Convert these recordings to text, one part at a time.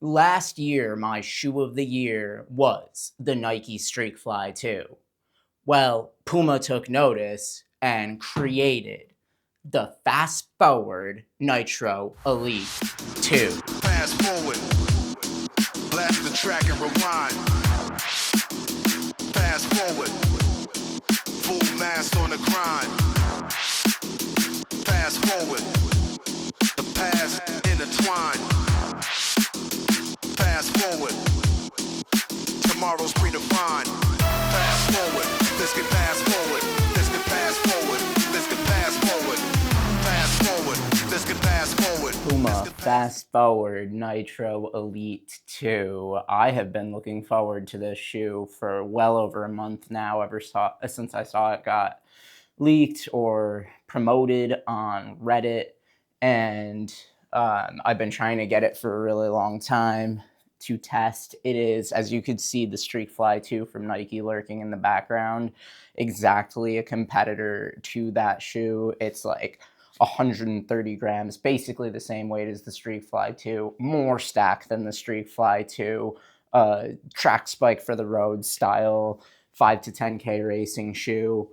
Last year, my shoe of the year was the Nike Streakfly 2. Well, Puma took notice and created the FastFWD Nitro Elite 2. Fast forward, blast the track and rewind. Fast forward, full mass on the grind. Fast forward, the past intertwined. Fast forward, tomorrow's predefined. Fast forward, let's get fast forward. Let's get fast forward. Let's get fast forward. Fast forward, let's get fast forward. Puma FastFWD Nitro Elite 2. I have been looking forward to this shoe for well over a month now, since I saw it got leaked or promoted on Reddit, and I've been trying to get it for a really long time to test. It is, as you could see, the Streakfly 2 from Nike lurking in the background, exactly a competitor to that shoe. It's like 130 grams, basically the same weight as the Streakfly 2, more stack than the Streakfly 2, track spike for the road style, 5 to 10K racing shoe.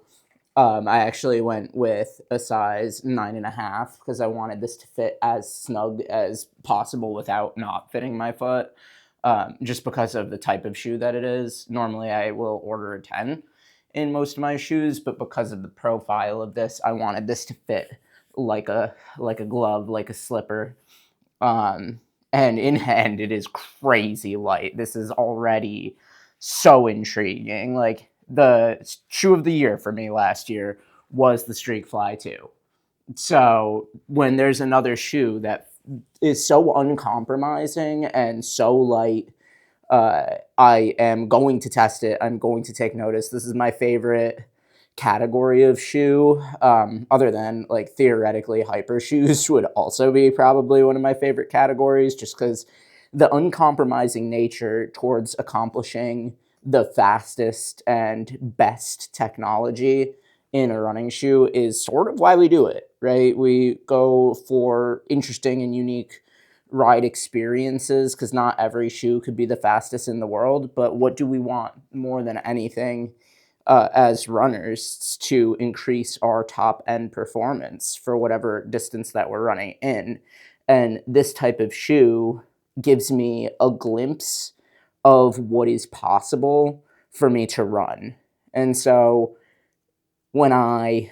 I actually went with a size 9.5 because I wanted this to fit as snug as possible without not fitting my foot, just because of the type of shoe that it is. Normally I will order a 10 in most of my shoes, but because of the profile of this, I wanted this to fit like a glove, like a slipper. And in hand, it is crazy light. This is already so intriguing. Like, the shoe of the year for me last year was the Streakfly 2. So when there's another shoe that is so uncompromising and so light, I am going to test it. I'm going to take notice. This is my favorite category of shoe, other than like theoretically hyper shoes would also be probably one of my favorite categories, just because the uncompromising nature towards accomplishing the fastest and best technology in a running shoe is sort of why we do it, right? We go for interesting and unique ride experiences because not every shoe could be the fastest in the world, but what do we want more than anything as runners? To increase our top end performance for whatever distance that we're running in. And this type of shoe gives me a glimpse of what is possible for me to run. And so when I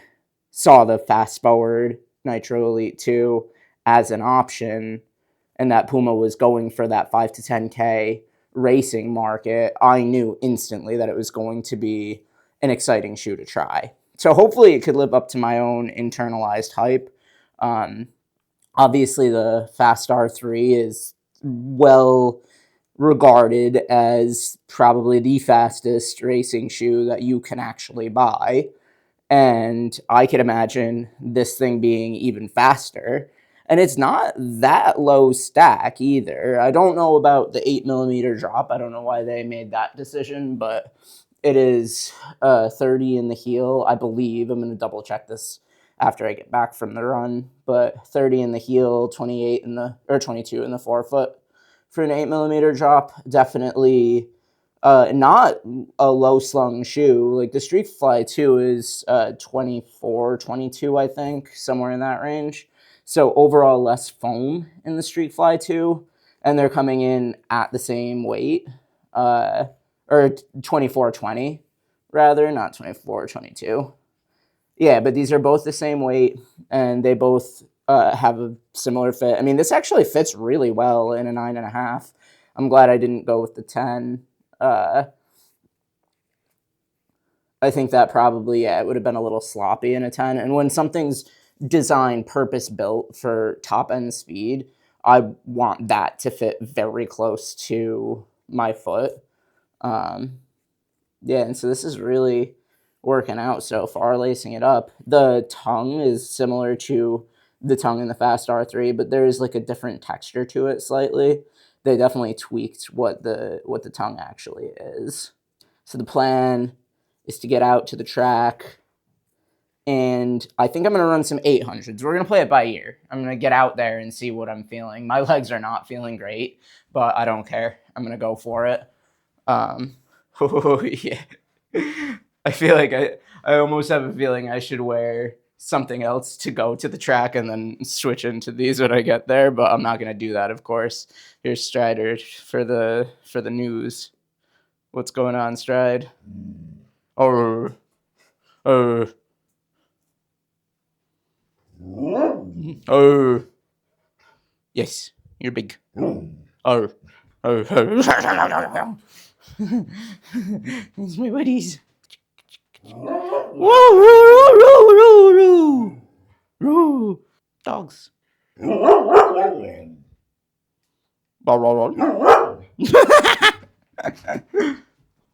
saw the FastFWD Nitro Elite 2 as an option, and that Puma was going for that 5 to 10K racing market, I knew instantly that it was going to be an exciting shoe to try. So hopefully it could live up to my own internalized hype. Obviously, the Fast R3 is well regarded as probably the fastest racing shoe that you can actually buy. And I could imagine this thing being even faster. And it's not that low stack either. I don't know about the 8mm drop. I don't know why they made that decision, but it is 30 in the heel, I believe. I'm going to double check this after I get back from the run, but 30 in the heel, 28 in the, or 22 in the forefoot for an 8mm drop. Definitely not a low slung shoe. Like the Streakfly 2 is 24, 22, I think, somewhere in that range. So overall less foam in the Streakfly 2, and they're coming in at the same weight, or 24-20 rather, not 24-22. Yeah, but these are both the same weight, and they both have a similar fit. I mean, this actually fits really well in a 9.5. I'm glad I didn't go with the 10. I think that probably, yeah, it would have been a little sloppy in a 10. And when something's designed, purpose-built for top-end speed, I want that to fit very close to my foot. Yeah, and so this is really working out so far, lacing it up. The tongue is similar to the tongue in the Fast R3, but there is like a different texture to it slightly. They definitely tweaked what the tongue actually is. So the plan is to get out to the track, and I think I'm going to run some 800s. We're going to play it by ear. I'm going to get out there and see what I'm feeling. My legs are not feeling great, but I don't care. I'm going to go for it. Oh, yeah. I feel like I almost have a feeling I should wear something else to go to the track and then switch into these when I get there, but I'm not going to do that, of course. Here's Strider for the news. What's going on, Stride? Oh. Yes, you're big. It's my buddies. Dogs. Do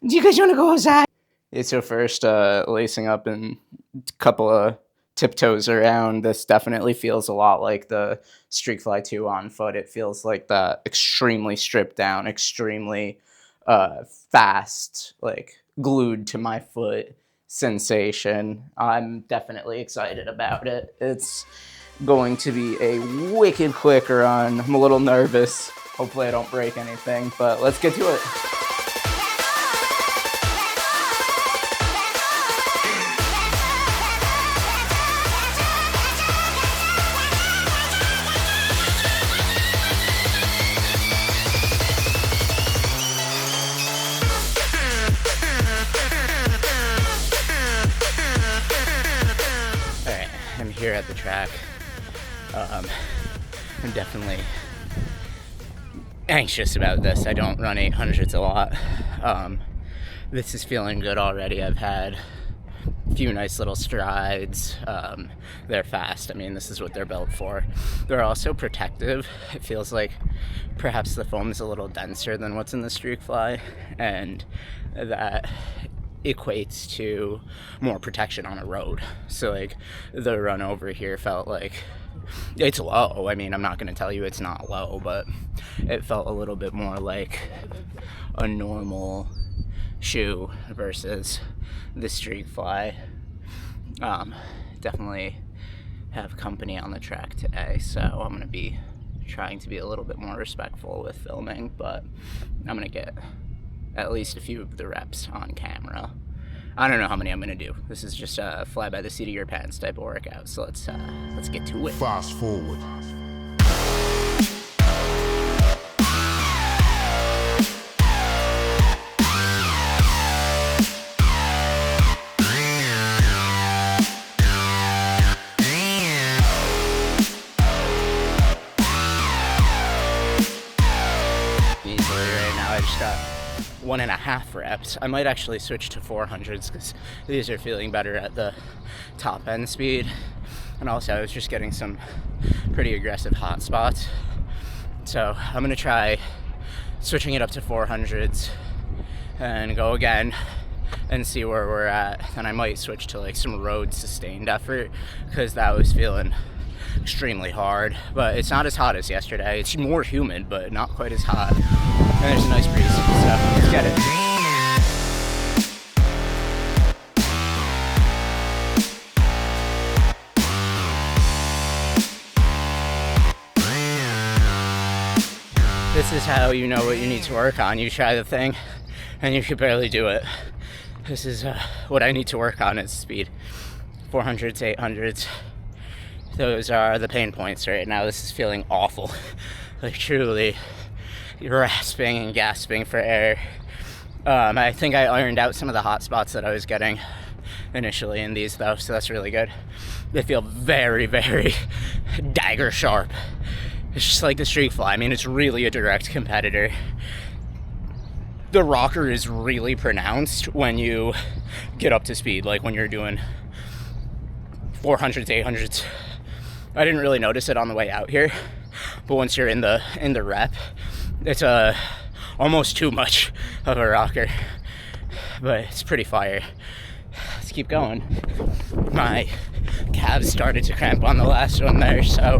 you guys want to go outside? It's your first lacing up and a couple of tiptoes around. This definitely feels a lot like the Streakfly 2 on foot. It feels like that extremely stripped down, extremely fast, like glued to my foot sensation. I'm definitely excited about it. It's going to be a wicked quick run. I'm a little nervous. Hopefully I don't break anything, but let's get to it. Here at the track. I'm definitely anxious about this. I don't run 800s a lot. This is feeling good already. I've had a few nice little strides. They're fast. I mean, this is what they're built for. They're also protective. It feels like perhaps the foam is a little denser than what's in the Streakfly, and that equates to more protection on a road. So like the run over here felt like it's low. I mean, I'm not going to tell you it's not low, but it felt a little bit more like a normal shoe versus the Streakfly. Definitely have company on the track today, so I'm going to be trying to be a little bit more respectful with filming, but I'm going to get at least a few of the reps on camera. I don't know how many I'm gonna do. This is just a fly by the seat of your pants type of workout. So let's get to it. Fast forward. Easily right now, I just got 1.5 reps. I might actually switch to 400s because these are feeling better at the top end speed. And also I was just getting some pretty aggressive hot spots. So I'm gonna try switching it up to 400s and go again and see where we're at. And I might switch to like some road sustained effort because that was feeling extremely hard, but it's not as hot as yesterday. It's more humid, but not quite as hot. And there's a nice breeze, so let's get it. This is how you know what you need to work on. You try the thing, and you can barely do it. This is what I need to work on is speed. 400s, 800s. Those are the pain points right now. This is feeling awful. Like truly rasping and gasping for air. I think I ironed out some of the hot spots that I was getting initially in these though, so that's really good. They feel very, very dagger sharp. It's just like the Streakfly. I mean, it's really a direct competitor. The rocker is really pronounced when you get up to speed, like when you're doing 400s, 800s. I didn't really notice it on the way out here, but once you're in the rep, it's almost too much of a rocker, but it's pretty fire. Let's keep going. My calves started to cramp on the last one there, so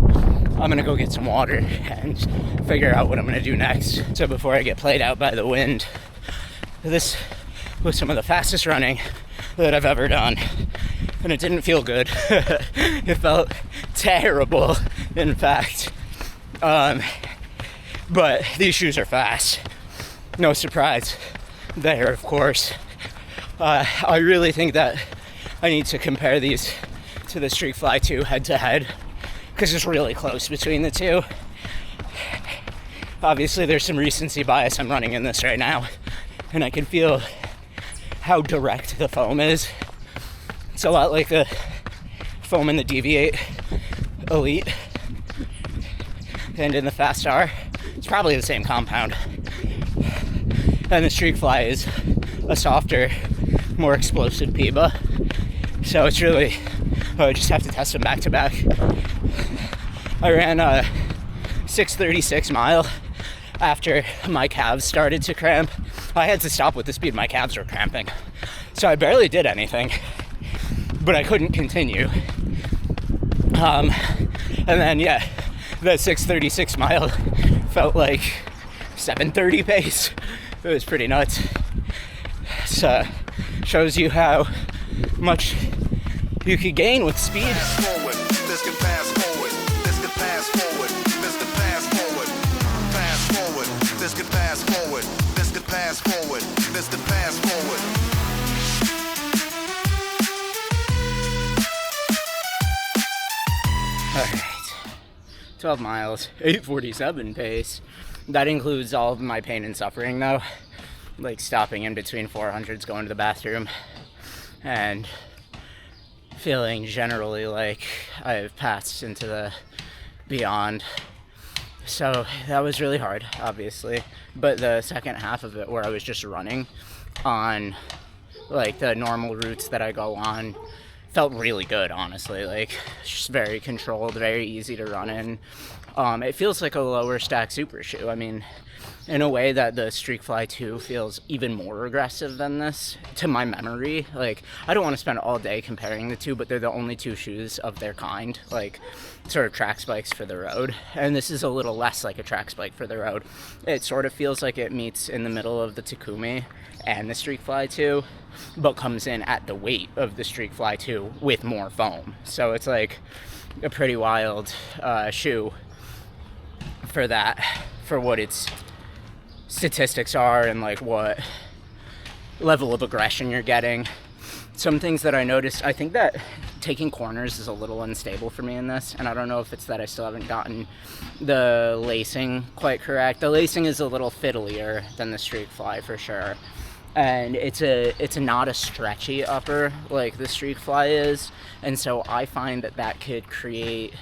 I'm gonna go get some water and figure out what I'm gonna do next. So before I get played out by the wind, this was some of the fastest running that I've ever done. and it didn't feel good. It felt terrible, in fact. But these shoes are fast. No surprise there, of course. I really think that I need to compare these to the Streakfly 2 head to head, because it's really close between the two. Obviously there's some recency bias. I'm running in this right now, and I can feel how direct the foam is. It's a lot like the foam in the Deviate Elite and in the Fast R. It's probably the same compound. And the Streakfly is a softer, more explosive Puma. So it's really, I just have to test them back to back. I ran a 6:36 mile after my calves started to cramp. I had to stop with the speed, my calves were cramping. So I barely did anything, but I couldn't continue. And then, yeah, the 6:36 mile felt like 7:30 pace. It was pretty nuts. So, shows you how much you could gain with speed. Fast forward, this can fast forward, this can fast forward, this can fast forward, fast forward, this can fast forward, this can fast forward, this can fast forward. Alright, 12 miles, 8:47 pace. That includes all of my pain and suffering though, like stopping in between 400s, going to the bathroom, and feeling generally like I've passed into the beyond. So that was really hard, obviously, but the second half of it, where I was just running on like the normal routes that I go on, felt really good, honestly. Like, it's just very controlled, very easy to run in. It feels like a lower stack super shoe. I mean, in a way that the Streakfly 2 feels even more aggressive than this, to my memory. Like, I don't want to spend all day comparing the two, but they're the only two shoes of their kind, like sort of track spikes for the road. And this is a little less like a track spike for the road. It sort of feels like it meets in the middle of the Takumi and the Streakfly 2, but comes in at the weight of the Streakfly 2 with more foam. So it's like a pretty wild shoe for that, for what its statistics are and like what level of aggression you're getting. Some things that I noticed, I think that taking corners is a little unstable for me in this, and I don't know if it's that I still haven't gotten the lacing quite correct. The lacing is a little fiddlier than the Streakfly for sure, and it's not a stretchy upper like the Streakfly is, and so I find that could create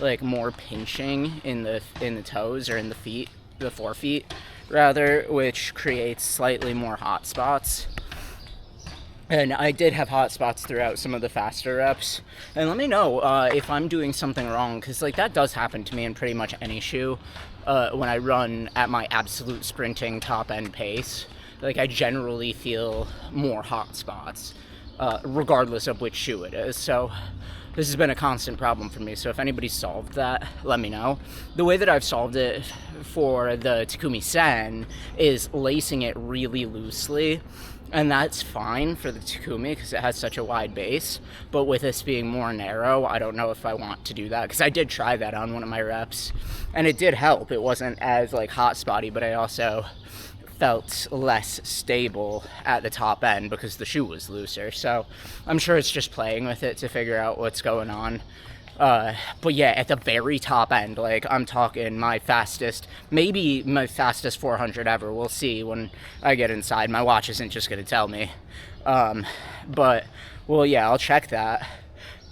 like more pinching in the toes, or in the feet, the forefeet rather, which creates slightly more hot spots. And I did have hot spots throughout some of the faster reps. And let me know if I'm doing something wrong, because like that does happen to me in pretty much any shoe when I run at my absolute sprinting top end pace. Like, I generally feel more hot spots regardless of which shoe it is. So this has been a constant problem for me. So if anybody solved that, let me know. The way that I've solved it for the Takumi Sen is lacing it really loosely. And that's fine for the Takumi because it has such a wide base. But with this being more narrow, I don't know if I want to do that, because I did try that on one of my reps and it did help. It wasn't as like hot spotty, but I also felt less stable at the top end because the shoe was looser. So I'm sure it's just playing with it to figure out what's going on. But yeah, at the very top end, like I'm talking my fastest, maybe my fastest 400 ever. We'll see when I get inside. My watch isn't just going to tell me. But, well, yeah, I'll check that.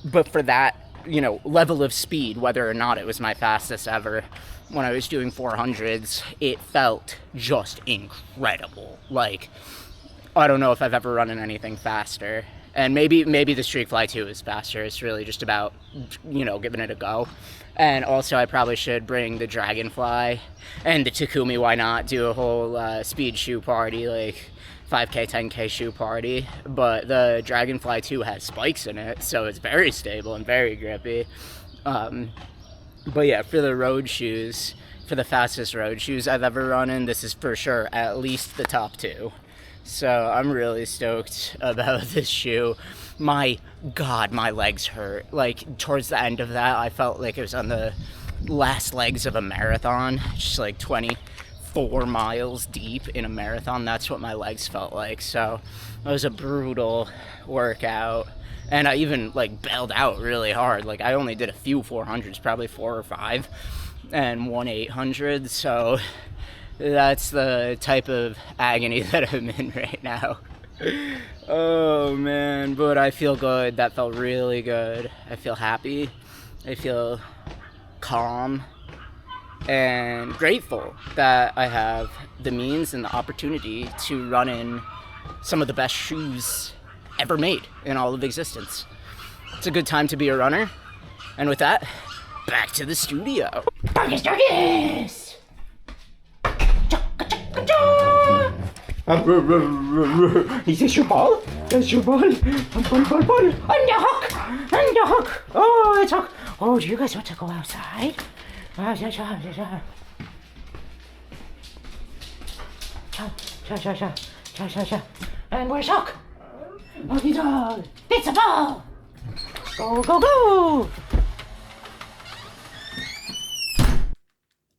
But for that, you know, level of speed, whether or not it was my fastest ever, when I was doing 400s, it felt just incredible. Like, I don't know if I've ever run in anything faster. And maybe the Streakfly 2 is faster. It's really just about, you know, giving it a go. And also, I probably should bring the Dragonfly and the Takumi. Why not do a whole speed shoe party, like 5K, 10K shoe party? But the Dragonfly 2 has spikes in it, so it's very stable and very grippy. But yeah, for the road shoes, for the fastest road shoes I've ever run in, this is for sure at least the top two. So I'm really stoked about this shoe. My God, my legs hurt. Like towards the end of that, I felt like it was on the last legs of a marathon, just like 24 miles deep in a marathon. That's what my legs felt like. So it was a brutal workout. And I even like bailed out really hard. Like I only did a few 400s, probably 4 or 5, and one 800. So that's the type of agony that I'm in right now. Oh man, but I feel good. That felt really good. I feel happy. I feel calm and grateful that I have the means and the opportunity to run in some of the best shoes ever made in all of existence. It's a good time to be a runner. And with that, back to the studio. Darkest, darkest! Is this your ball? That's your ball. Ball. On the hook. Oh, it's hook. Oh, do you guys want to go outside? Cha. And where's Hook? Hookey dog. It's a ball. Go.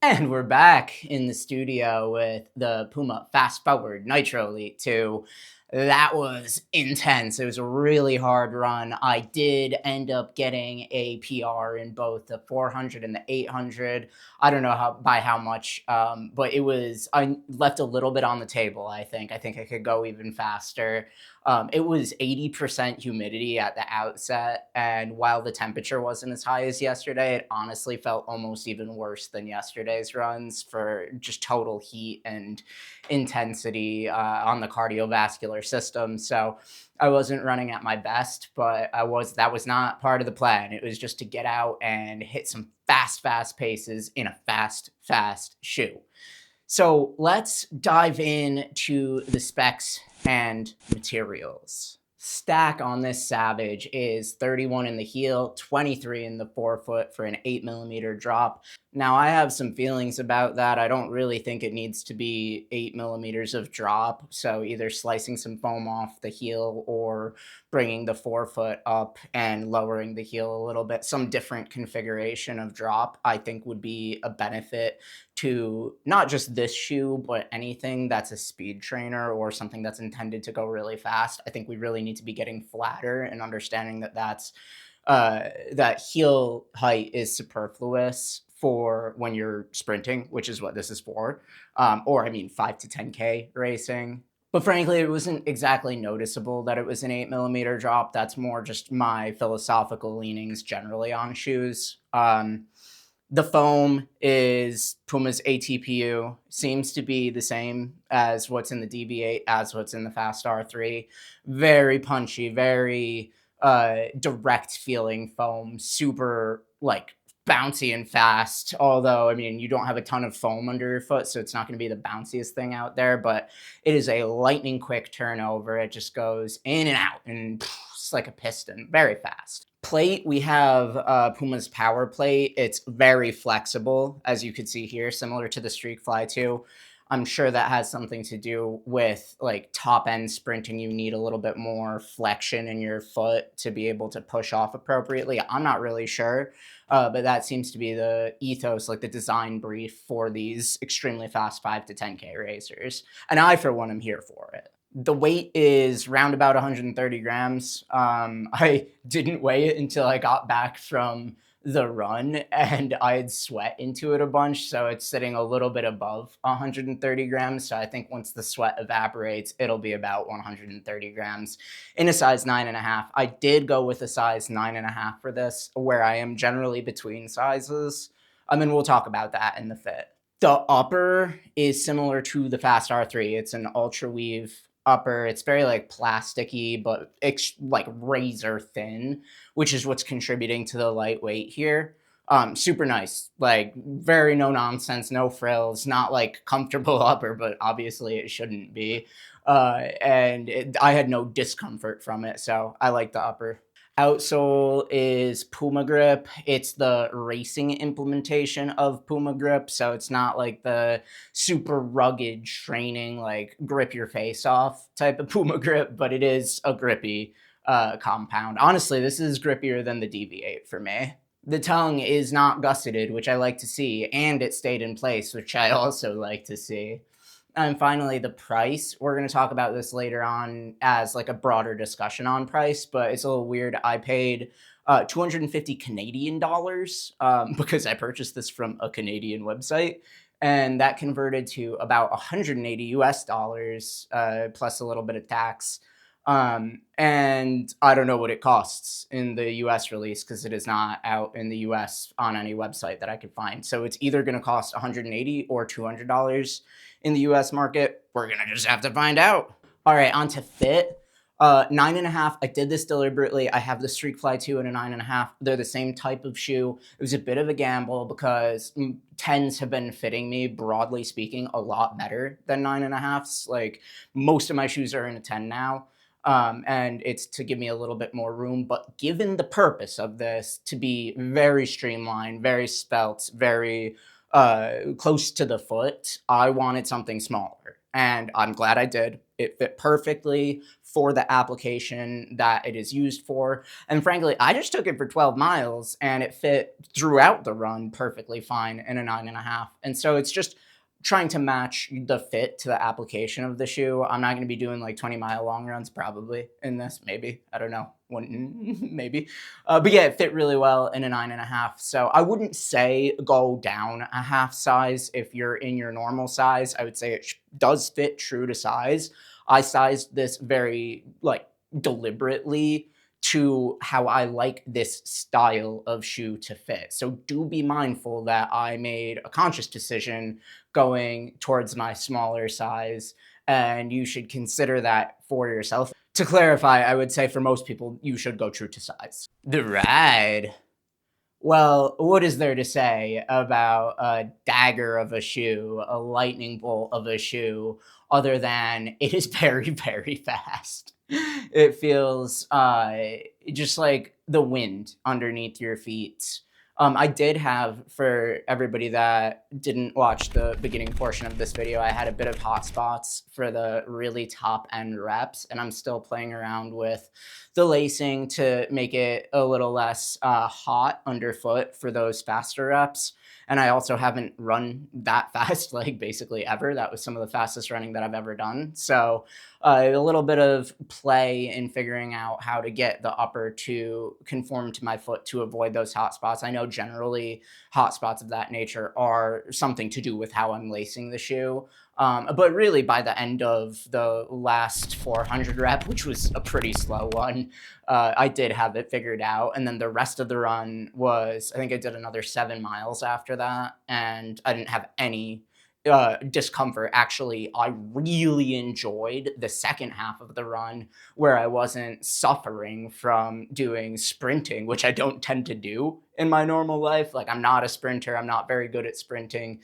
And we're back in the studio with the Puma FastFWD Nitro Elite 2. That was intense. It was a really hard run. I did end up getting a PR in both the 400 and the 800. I don't know by how much, but I left a little bit on the table, I think. I think I could go even faster. It was 80% humidity at the outset, and while the temperature wasn't as high as yesterday, it honestly felt almost even worse than yesterday's runs for just total heat and intensity on the cardiovascular system. So I wasn't running at my best, but that was not part of the plan. It was just to get out and hit some fast paces in a fast shoe. So let's dive into the specs and materials. Stack on this Savage is 31 in the heel, 23 in the forefoot for an 8mm drop. Now I have some feelings about that. I don't really think it needs to be 8mm of drop. So either slicing some foam off the heel or bringing the forefoot up and lowering the heel a little bit. Some different configuration of drop I think would be a benefit to not just this shoe, but anything that's a speed trainer or something that's intended to go really fast. I think we really need to be getting flatter and understanding that heel height is superfluous for when you're sprinting, which is what this is for, or 5 to 10K racing. But frankly, it wasn't exactly noticeable that it was an 8mm drop. That's more just my philosophical leanings generally on shoes. The foam is Puma's ATPU, seems to be the same as what's in the DB8, as what's in the Fast R3. Very punchy, very direct feeling foam, super bouncy and fast. Although, you don't have a ton of foam under your foot, so it's not going to be the bounciest thing out there, but it is a lightning quick turnover. It just goes in and out, and it's like a piston, very fast. Plate, we have Puma's Power Plate. It's very flexible, as you can see here, similar to the Streakfly 2. I'm sure that has something to do with top end sprinting. You need a little bit more flexion in your foot to be able to push off appropriately. I'm not really sure, but that seems to be the ethos, the design brief for these extremely fast 5 to 10K racers. And I, for one, am here for it. The weight is round about 130 grams. I didn't weigh it until I got back from the run, and I had sweat into it a bunch, so it's sitting a little bit above 130 grams. So I think once the sweat evaporates, it'll be about 130 grams in a size 9.5. I did go with a size 9.5 for this, where I am generally between sizes. And we'll talk about that in the fit. The upper is similar to the Fast R3. It's an ultra weave upper. It's very plasticky, but it's razor thin, which is what's contributing to the lightweight here. Super nice, very no nonsense, no frills, not comfortable upper, but obviously it shouldn't be. I had no discomfort from it, so I like the upper. Outsole is Puma Grip. It's the racing implementation of Puma Grip, so it's not like the super rugged training, like grip your face off type of Puma Grip, but it is a grippy compound. Honestly, this is grippier than the DV8 for me. The tongue is not gusseted, which I like to see, and it stayed in place, which I also like to see. And finally, the price. We're going to talk about this later on as like a broader discussion on price, but it's a little weird. I paid 250 Canadian dollars because I purchased this from a Canadian website. And that converted to about 180 US dollars plus a little bit of tax. And I don't know what it costs in the US release because it is not out in the US on any website that I could find. So it's either going to cost 180 or $200 in the US market. We're going to just have to find out. All right, on to fit. 9.5. I did this deliberately. I have the Streakfly 2 and a 9.5. They're the same type of shoe. It was a bit of a gamble because 10s have been fitting me, broadly speaking, a lot better than 9.5s. Like most of my shoes are in a 10 now. And it's to give me a little bit more room. But given the purpose of this to be very streamlined, very spelt, very close to the foot, I wanted something smaller. And I'm glad I did. It fit perfectly for the application that it is used for. And frankly, I just took it for 12 miles and it fit throughout the run perfectly fine in a 9.5. And so it's just trying to match the fit to the application of the shoe. I'm not going to be doing like 20-mile long runs probably in this, maybe. I don't know. Maybe. But yeah, it fit really well in a 9.5. So I wouldn't say go down a half size if you're in your normal size. I would say it does fit true to size. I sized this very like deliberately to how I like this style of shoe to fit. So do be mindful that I made a conscious decision going towards my smaller size, and you should consider that for yourself. To clarify, I would say for most people, you should go true to size. The ride. Well, what is there to say about a dagger of a shoe, a lightning bolt of a shoe, other than it is very, very fast? It feels just like the wind underneath your feet. I did have, for everybody that didn't watch the beginning portion of this video, I had a bit of hot spots for the really top end reps, and I'm still playing around with the lacing to make it a little less hot underfoot for those faster reps. And I also haven't run that fast, like basically ever. That was some of the fastest running that I've ever done. So a little bit of play in figuring out how to get the upper to conform to my foot to avoid those hot spots. I know generally hot spots of that nature are something to do with how I'm lacing the shoe. But really by the end of the last 400 rep, which was a pretty slow one, I did have it figured out. And then the rest of the run was, I think I did another 7 miles after that, and I didn't have any discomfort. Actually, I really enjoyed the second half of the run where I wasn't suffering from doing sprinting, which I don't tend to do in my normal life. Like I'm not a sprinter. I'm not very good at sprinting.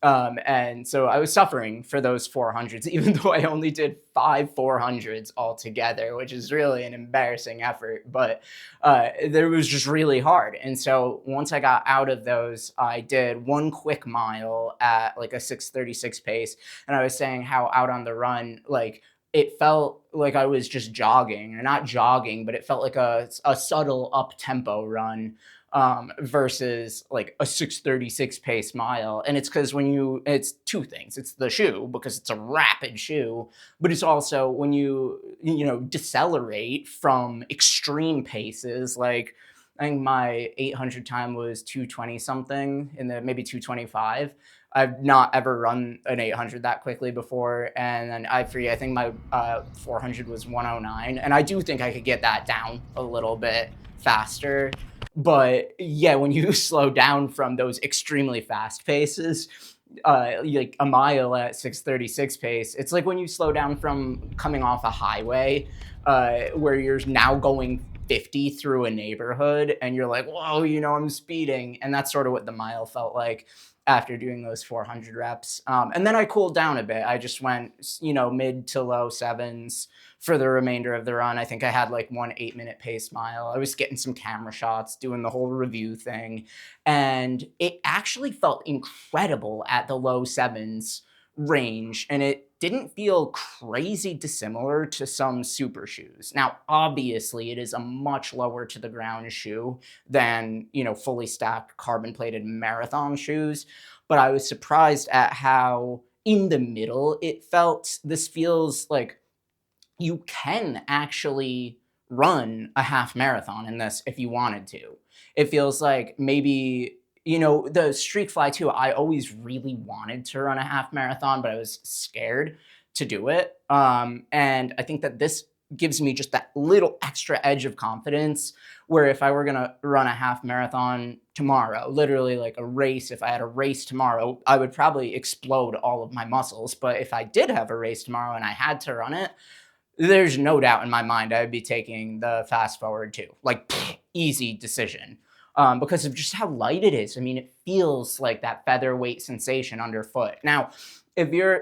And so I was suffering for those 400s, even though I only did 5 400s altogether, which is really an embarrassing effort, but it was just really hard. And so once I got out of those, I did 1 quick mile at like a 6:36 pace. And I was saying how out on the run, like it felt like I was just jogging, or not jogging, but it felt like a subtle up tempo run. Versus like a 6:36 pace mile. And it's because it's 2 things. It's the shoe, because it's a rapid shoe, but it's also when you decelerate from extreme paces. Like I think my 800 time was 220 something, maybe 225. I've not ever run an 800 that quickly before. And then I think my 400 was 109. And I do think I could get that down a little bit faster. But yeah, when you slow down from those extremely fast paces, like a mile at 6:36 pace, it's like when you slow down from coming off a highway where you're now going 50 through a neighborhood and you're like, whoa, I'm speeding. And that's sort of what the mile felt like. after doing those 400 reps. And then I cooled down a bit. I just went, mid to low sevens for the remainder of the run. I think I had like 1 8-minute pace mile. I was getting some camera shots, doing the whole review thing. And it actually felt incredible at the low sevens range. And it didn't feel crazy dissimilar to some super shoes. Now, obviously, it is a much lower to the ground shoe than, fully stacked carbon plated marathon shoes. But I was surprised at how in the middle it felt. This feels like you can actually run a half marathon in this if you wanted to. It feels like maybe, the Streakfly too, I always really wanted to run a half marathon, but I was scared to do it. And I think that this gives me just that little extra edge of confidence where if I were going to run a half marathon tomorrow, literally like a race, if I had a race tomorrow, I would probably explode all of my muscles. But if I did have a race tomorrow and I had to run it, there's no doubt in my mind I would be taking the FastFWD 2. Like, easy decision. Because of just how light it is. I mean, it feels like that featherweight sensation underfoot. Now,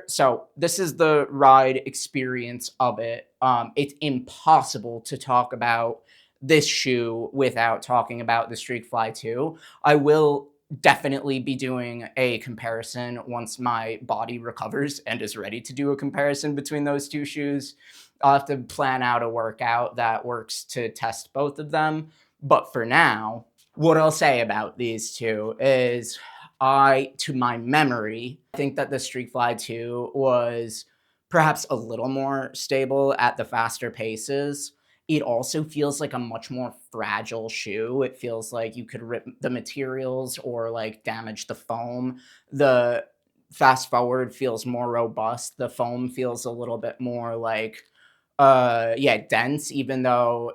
so this is the ride experience of it. It's impossible to talk about this shoe without talking about the Streakfly 2. I will definitely be doing a comparison once my body recovers and is ready to do a comparison between those two shoes. I'll have to plan out a workout that works to test both of them. But for now, what I'll say about these two is to my memory, I think that the Streakfly 2 was perhaps a little more stable at the faster paces. It also feels like a much more fragile shoe. It feels like you could rip the materials or like damage the foam. The FastFWD feels more robust. The foam feels a little bit more like dense, even though,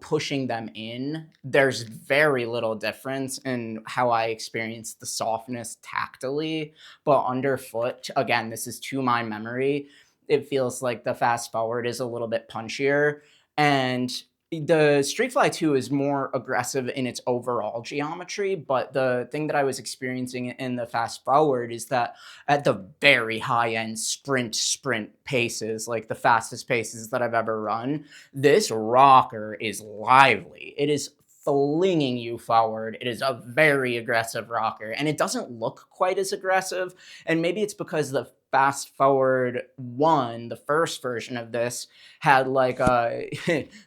pushing them in, there's very little difference in how I experience the softness tactily. But underfoot, again, this is to my memory, it feels like the FastFWD is a little bit punchier. And the Streakfly 2 is more aggressive in its overall geometry, but the thing that I was experiencing in the FastFWD is that at the very high end sprint paces, like the fastest paces that I've ever run, this rocker is lively. It is flinging you forward. It is a very aggressive rocker, and it doesn't look quite as aggressive. And maybe it's because the FastFWD 1, the first version of this, had like a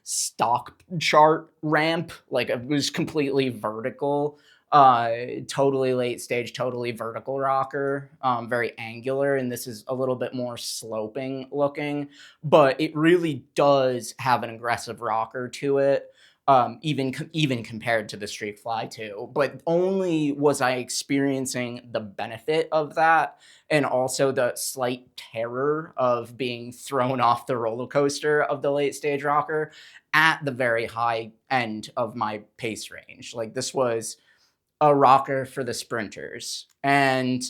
stock chart ramp, like it was completely vertical, totally late stage, totally vertical rocker, very angular, and this is a little bit more sloping looking, but it really does have an aggressive rocker to it. Even compared to the Streakfly 2, but only was I experiencing the benefit of that and also the slight terror of being thrown off the roller coaster of the late stage rocker at the very high end of my pace range. Like, this was a rocker for the sprinters. And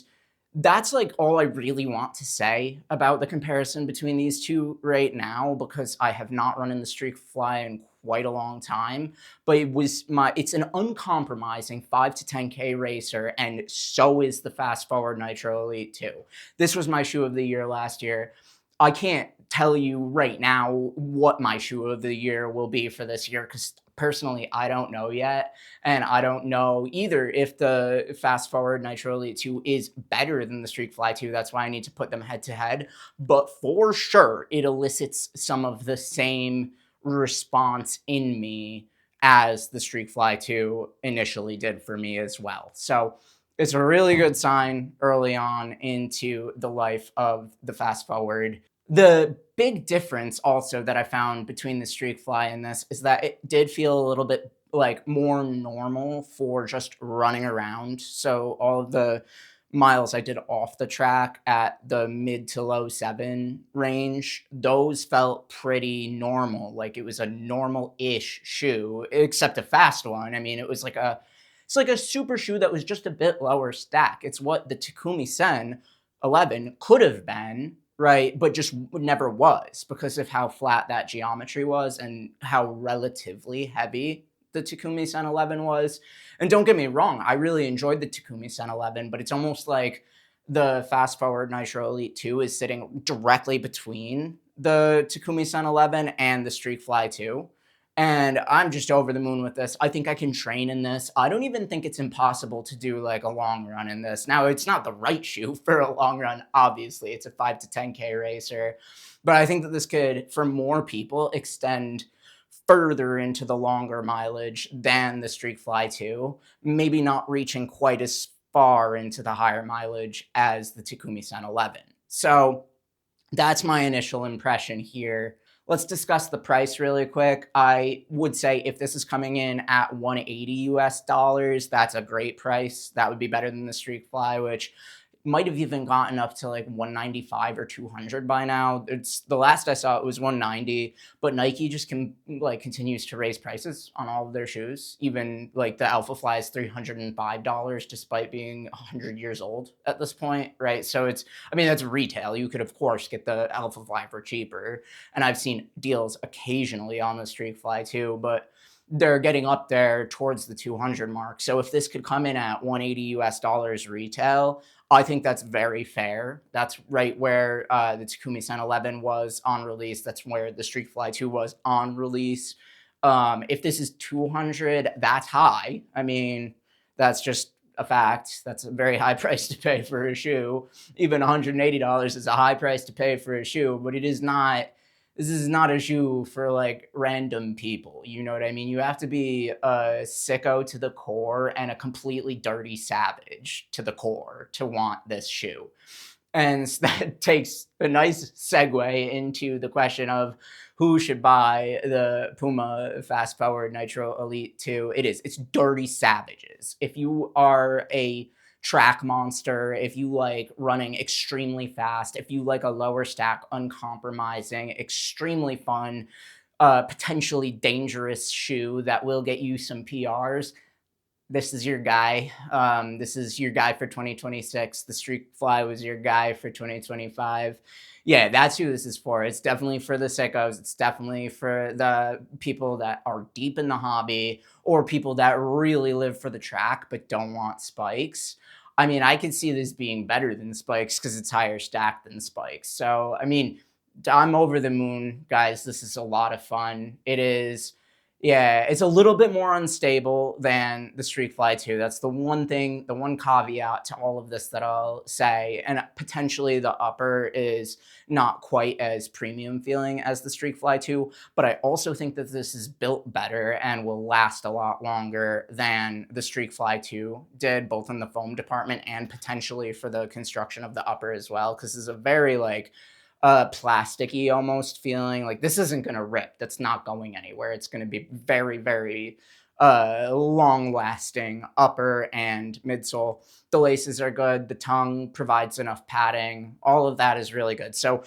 that's like all I really want to say about the comparison between these two right now, because I have not run in the Streakfly in quite a long time, but it's an uncompromising 5 to 10K racer, and so is the FastFWD Nitro Elite 2. This was my shoe of the year last year. I can't tell you right now what my shoe of the year will be for this year, because personally, I don't know yet. And I don't know either if the FastFWD Nitro Elite 2 is better than the Streakfly 2. That's why I need to put them head to head. But for sure, it elicits some of the same response in me as the Streakfly 2 initially did for me as well. So it's a really good sign early on into the life of the FastFWD. The big difference also that I found between the Streakfly and this is that it did feel a little bit like more normal for just running around. So all of the miles I did off the track at the mid to low 7 range, those felt pretty normal. Like it was a normal-ish shoe, except a fast one. I mean, it's like a super shoe that was just a bit lower stack. It's what the Takumi Sen 11 could have been, right? But just never was because of how flat that geometry was and how relatively heavy the Takumi Sen 11 was. And don't get me wrong, I really enjoyed the Takumi Sen 11, but it's almost like the FastFWD Nitro Elite 2 is sitting directly between the Takumi Sen 11 and the Streakfly 2. And I'm just over the moon with this. I think I can train in this. I don't even think it's impossible to do like a long run in this. Now, it's not the right shoe for a long run, obviously. It's a 5 to 10K racer. But I think that this could, for more people, extend further into the longer mileage than the Streakfly 2. Maybe not reaching quite as far into the higher mileage as the Takumi Sen 11. So that's my initial impression here. Let's discuss the price really quick. I would say if this is coming in at $180 US, that's a great price. That would be better than the Streakfly, which might have even gotten up to like 195 or 200 by now. It's the last I saw it was 190, but Nike just continues to raise prices on all of their shoes. Even like the Alpha Fly is $305 despite being 100 years old at this point, right? So that's retail. You could of course get the Alpha Fly for cheaper, and I've seen deals occasionally on the Streakfly too, but they're getting up there towards the 200 mark. So if this could come in at 180 US retail, I think that's very fair. That's right where the Takumi Sen 11 was on release. That's where the Streakfly 2 was on release. If this is 200, that's high. I mean, that's just a fact. That's a very high price to pay for a shoe. Even $180 is a high price to pay for a shoe, but it is not. This is not a shoe for like random people. You know what I mean? You have to be a sicko to the core and a completely dirty savage to the core to want this shoe. And that takes a nice segue into the question of who should buy the Puma FastFWD Nitro Elite 2. It's dirty savages. If you are a track monster, if you like running extremely fast, if you like a lower stack, uncompromising, extremely fun, potentially dangerous shoe that will get you some PRs, this is your guy. This is your guy for 2026. The Streakfly was your guy for 2025. Yeah, that's who this is for. It's definitely for the sickos. It's definitely for the people that are deep in the hobby or people that really live for the track but don't want spikes. I mean, I could see this being better than spikes because it's higher stacked than spikes. So, I mean, I'm over the moon, guys. This is a lot of fun. It is. Yeah, it's a little bit more unstable than the Streakfly 2. That's the one thing, the one caveat to all of this that I'll say. And potentially the upper is not quite as premium feeling as the Streakfly 2, but I also think that this is built better and will last a lot longer than the Streakfly 2 did, both in the foam department and potentially for the construction of the upper as well, because it's a very plasticky almost feeling. Like this isn't going to rip. That's not going anywhere. It's going to be very, very long lasting upper and midsole. The laces are good. The tongue provides enough padding. All of that is really good. So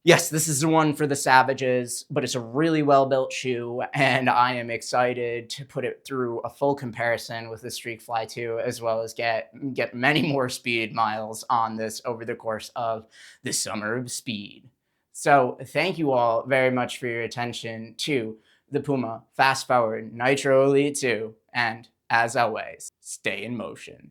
yes, this is the one for the savages, but it's a really well-built shoe, and I am excited to put it through a full comparison with the Streakfly 2, as well as get many more speed miles on this over the course of the Summer of Speed. So thank you all very much for your attention to the Puma FastFWD Nitro Elite 2, and as always, stay in motion.